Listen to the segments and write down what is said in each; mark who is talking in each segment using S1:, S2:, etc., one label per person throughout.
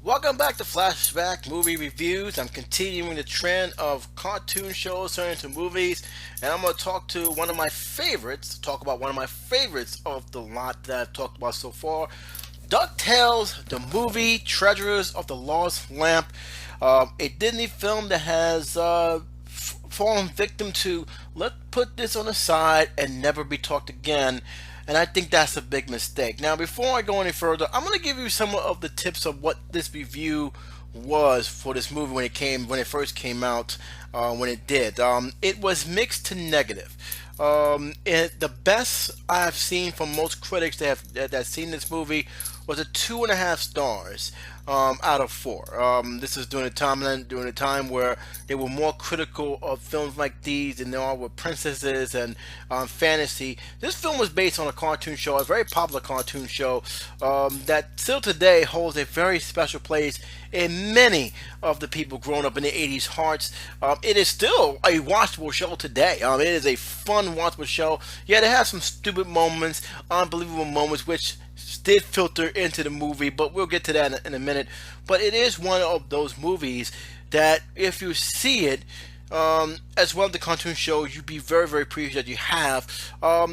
S1: Welcome back to Flashback Movie Reviews. I'm continuing the trend of cartoon shows turning into movies, and I'm going to talk about one of my favorites of the lot that I've talked about so far. DuckTales, the movie Treasures of the Lost Lamp, a Disney film that has fallen victim to let's put this on the side and never be talked again. And I think that's a big mistake. Now, before I go any further, I'm going to give you some of the tips of what this review was for this movie when it first came out, when it did. It was mixed to negative. The best I've seen from most critics that seen this movie was a 2.5 stars out of 4. This is during a time where they were more critical of films like these than they are with princesses and fantasy. This film was based on a cartoon show, a very popular cartoon show that still today holds a very special place in many of the people growing up in the 80s hearts. It is still a watchable show today. It is a fun watchable show. Yeah, they have some stupid moments, unbelievable moments, which did filter into the movie, but we'll get to that in a minute. But it is one of those movies that if you see it, as well as the cartoon show, you'd be very, very pleased that you have.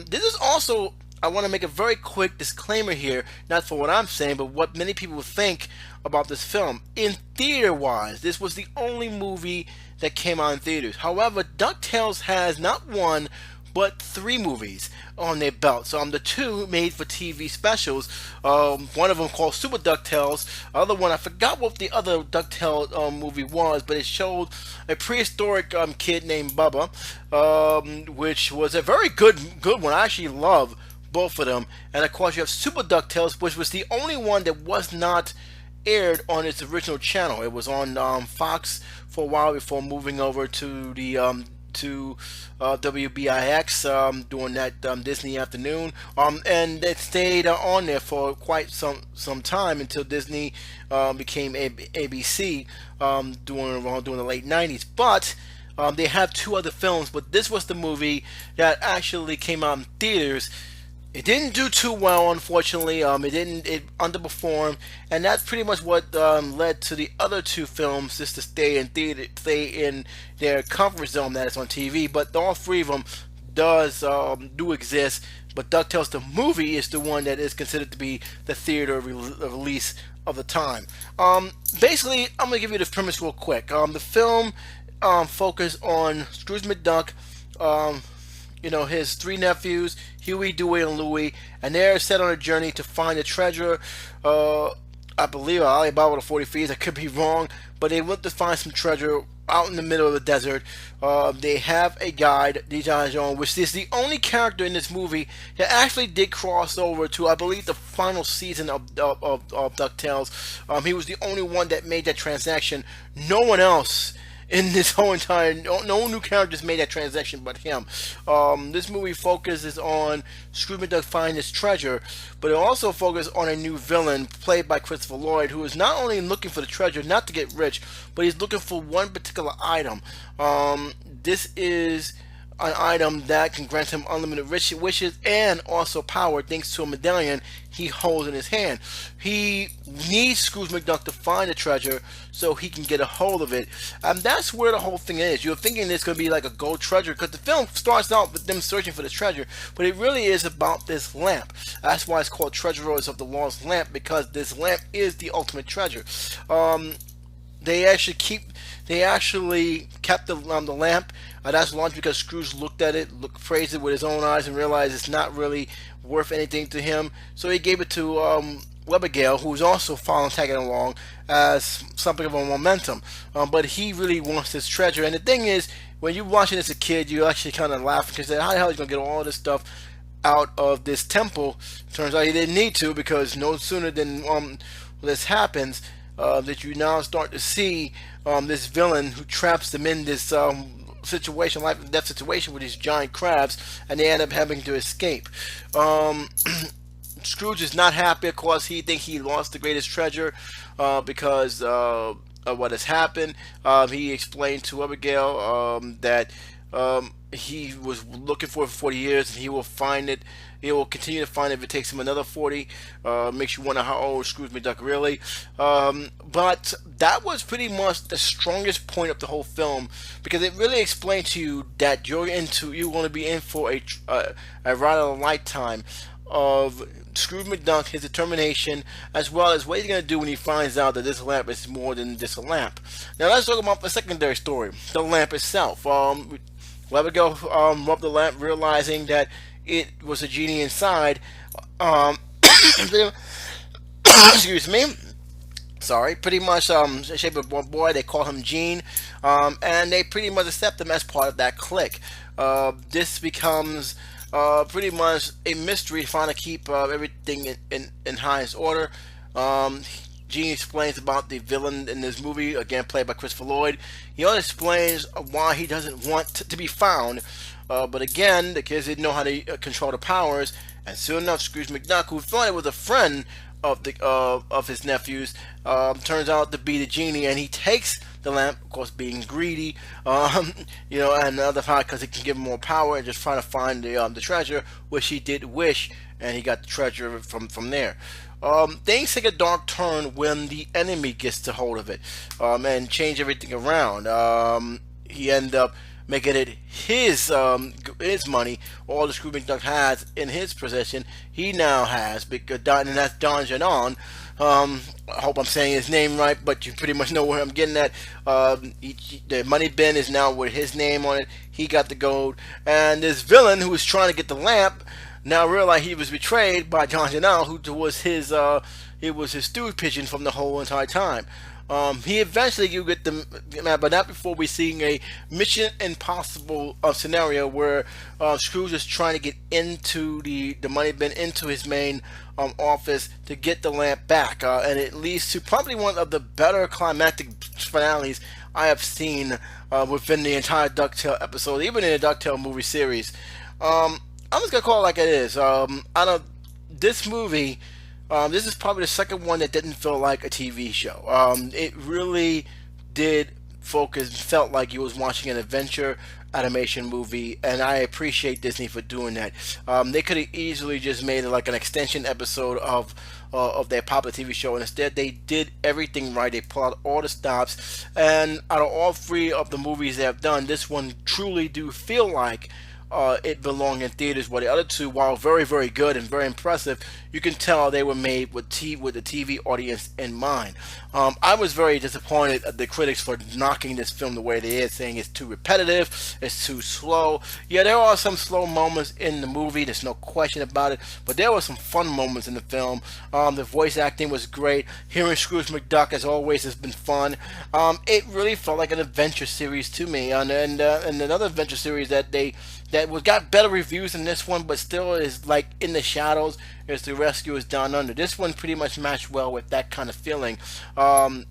S1: This is also, I want to make a very quick disclaimer here, not for what I'm saying, but what many people think about this film. In theater-wise, this was the only movie that came out in theaters. However, DuckTales has not one, but 3 movies on their belt. So the 2 made for TV specials. One of them called Super DuckTales. Other one, I forgot what the other DuckTales movie was, but it showed a prehistoric kid named Bubba, which was a very good one. I actually love both of them. And of course, you have Super DuckTales, which was the only one that was not aired on its original channel. It was on Fox for a while before moving over to the WBIX during that Disney afternoon, and it stayed on there for quite some time until Disney became ABC during the late 90s. But they have 2 other films, but this was the movie that actually came out in theaters. It didn't do too well, unfortunately. It underperformed, and that's pretty much what led to the other 2 films just to stay in their comfort zone that is on TV. But all 3 of them do exist. But DuckTales the movie is the one that is considered to be the theater release of the time. Basically, I'm gonna give you the premise real quick. The film focused on Scrooge McDuck. His 3 nephews, Huey, Dewey, and Louie, and they're set on a journey to find a treasure. I believe Alibaba the 40 Thieves. I could be wrong, but they went to find some treasure out in the middle of the desert. They have a guide, Dijon Jones, which is the only character in this movie that actually did cross over to, I believe, the final season of DuckTales. He was the only one that made that transaction. No one else in this whole entire, no new characters made that transaction but him. This movie focuses on Scrooge McDuck finding his treasure, but it also focuses on a new villain played by Christopher Lloyd, who is not only looking for the treasure, not to get rich, but he's looking for one particular item. This is an item that can grant him unlimited wishes and also power thanks to a medallion he holds in his hand. He needs Scrooge McDuck to find the treasure so he can get a hold of it. And that's where the whole thing is. You're thinking it's going to be like a gold treasure because the film starts out with them searching for the treasure, but it really is about this lamp. That's why it's called Treasurers of the Lost Lamp, because this lamp is the ultimate treasure. They actually kept the lamp. That's launched because Scrooge looked at it, praised it with his own eyes, and realized it's not really worth anything to him. So he gave it to Webigail, who's also tagging along as something of a momentum. But he really wants this treasure. And the thing is, when you're watching as a kid, you actually kind of laugh because how the hell are you going to get all this stuff out of this temple? Turns out he didn't need to, because no sooner than this happens, that you now start to see this villain who traps them in this life and death situation with these giant crabs, and they end up having to escape. Scrooge is not happy. Of course, he thinks he lost the greatest treasure because of what has happened. He explained to Abigail that he was looking for it for 40 years, and he will find it. He will continue to find it if it takes him another 40. Makes you wonder how old Scrooge McDuck really. But that was pretty much the strongest point of the whole film, because it really explained to you that you're going to be in for a ride of a lifetime of Scrooge McDuck, his determination, as well as what he's going to do when he finds out that this lamp is more than just a lamp. Now let's talk about the secondary story, the lamp itself. Let it go, rub the lamp, realizing that it was a genie inside. Um, excuse me. Sorry, pretty much shape of one boy. They call him Gene, and they pretty much accept him as part of that clique. This becomes pretty much a mystery, trying to keep everything in highest order. Gene explains about the villain in this movie, again played by Christopher Lloyd. He also explains why he doesn't want to be found. But again, the kids didn't know how to control the powers, and soon enough, Scrooge McDuck, who thought it was a friend of his nephew's, turns out to be the genie, and he takes the lamp, of course, being greedy, and the other part because it can give him more power, and just trying to find the treasure, which he did wish, and he got the treasure from there. Things take a dark turn when the enemy gets the hold of it, and change everything around. He ended up making it his money. All the Scrooge McDuck has in his possession, he now has, because and that's Don Jadon. I hope I'm saying his name right, but you pretty much know where I'm getting at. The money bin is now with his name on it. He got the gold, and this villain who was trying to get the lamp now realized he was betrayed by John Janelle, who was his stew pigeon from the whole entire time. He eventually you get the man, but not before we seeing a Mission Impossible scenario where Scrooge is trying to get into the money bin, into his main office to get the lamp back, and it leads to probably one of the better climactic finales I have seen within the entire DuckTales episode, even in the DuckTales movie series. I'm just gonna call it like it is. This movie. This is probably the second one that didn't feel like a TV show. It really did felt like you was watching an adventure animation movie, and I appreciate Disney for doing that. They could have easily just made it like an extension episode of their popular TV show, and instead they did everything right. They pulled out all the stops, and out of all three of the movies they have done, this one truly do feel like it belonged in theaters, where the other two, while very, very good and very impressive, you can tell they were made with the TV audience in mind. I was very disappointed at the critics for knocking this film the way they did, saying it's too repetitive, it's too slow. Yeah, there are some slow moments in the movie, there's no question about it, but there were some fun moments in the film. The voice acting was great. Hearing Scrooge McDuck, as always, has been fun. It really felt like an adventure series to me, and another adventure series that got better reviews than this one, but still is like in the shadows, as The Rescue is Down Under. This one pretty much matched well with that kind of feeling.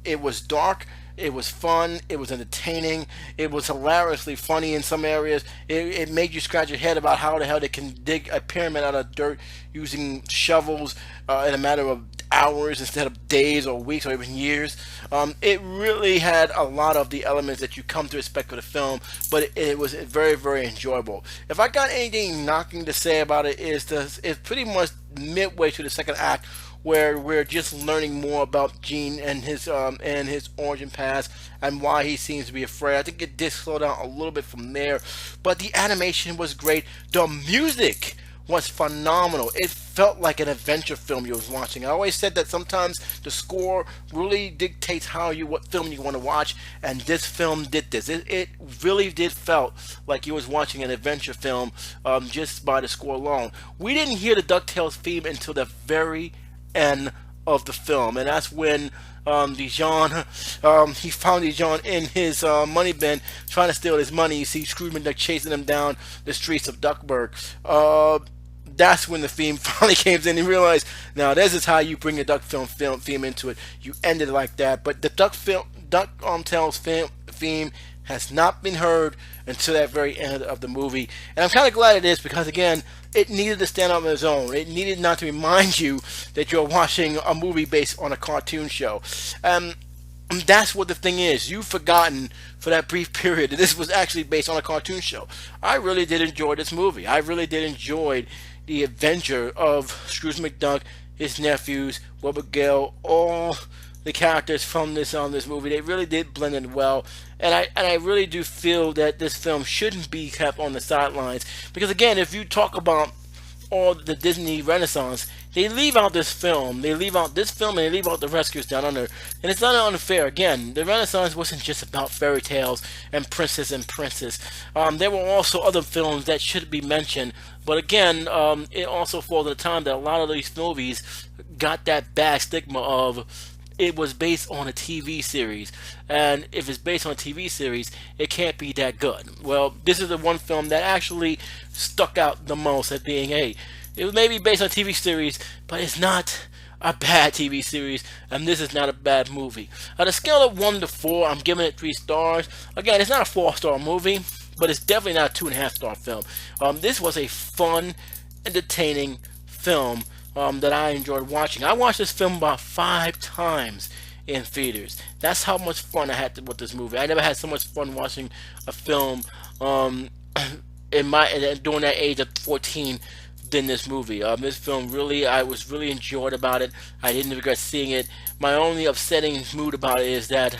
S1: It was dark, it was fun, it was entertaining, it was hilariously funny in some areas. It made you scratch your head about how the hell they can dig a pyramid out of dirt using shovels in a matter of hours instead of days or weeks or even years. It really had a lot of the elements that you come to expect with a film, but it was very, very enjoyable. If I got anything knocking to say about it, it's pretty much midway through the second act, where we're just learning more about Gene and his origin past and why he seems to be afraid. I think it did slow down a little bit from there, but the animation was great. The music was phenomenal. It felt like an adventure film you was watching. I always said that sometimes the score really dictates what film you want to watch, and this film did this. It really did felt like you was watching an adventure film just by the score alone. We didn't hear the DuckTales theme until the very end of the film, and that's when Dijon, he found Dijon in his money bin trying to steal his money. You see Scrooge McDuck chasing him down the streets of Duckburg. That's when the theme finally came in. He realized, now this is how you bring a Duck film theme into it. You end it like that. But the DuckTales theme has not been heard until that very end of the movie. And I'm kind of glad it is, because again, it needed to stand up on its own. It needed not to remind you that you're watching a movie based on a cartoon show. That's what the thing is. You've forgotten for that brief period that this was actually based on a cartoon show. I really did enjoy this movie. I really did enjoy the adventure of Scrooge McDuck, his nephews, Robert Gale, all the characters from this movie. They really did blend in well, and I really do feel that this film shouldn't be kept on the sidelines because again, if you talk about all the Disney Renaissance, they leave out this film. They leave out this film and they leave out the Rescuers Down Under. And it's not unfair. Again, the Renaissance wasn't just about fairy tales and princess and princess. There were also other films that should be mentioned. But again, it also falls at a time that a lot of these movies got that bad stigma of it was based on a TV series. And if it's based on a TV series, it can't be that good. Well, this is the one film that actually stuck out the most as being, hey, it was maybe based on a TV series, but it's not a bad TV series, and this is not a bad movie. On a scale of 1 to 4, I'm giving it 3 stars. Again, it's not a 4-star movie, but it's definitely not a 2.5-star film. This was a fun, entertaining film that I enjoyed watching. I watched this film about 5 times in theaters. That's how much fun I had with this movie. I never had so much fun watching a film during that age of 14 than this movie. This film really, I was really enjoyed about it. I didn't regret seeing it. My only upsetting mood about it is that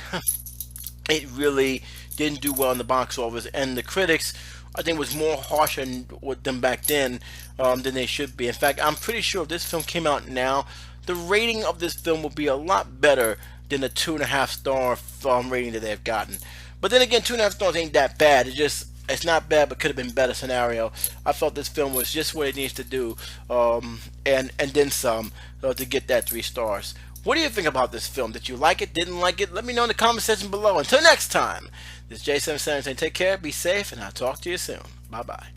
S1: it really didn't do well in the box office, and the critics, I think, was more harsh with them back then than they should be. In fact, I'm pretty sure if this film came out now, the rating of this film would be a lot better than the 2.5-star rating that they've gotten. But then again, 2.5 stars ain't that bad. It's not bad, but could have been better scenario. I felt this film was just what it needs to do, and then some to get that 3 stars. What do you think about this film? Did you like it? Didn't like it? Let me know in the comment section below. Until next time, this is Jason saying take care, be safe, and I'll talk to you soon. Bye bye.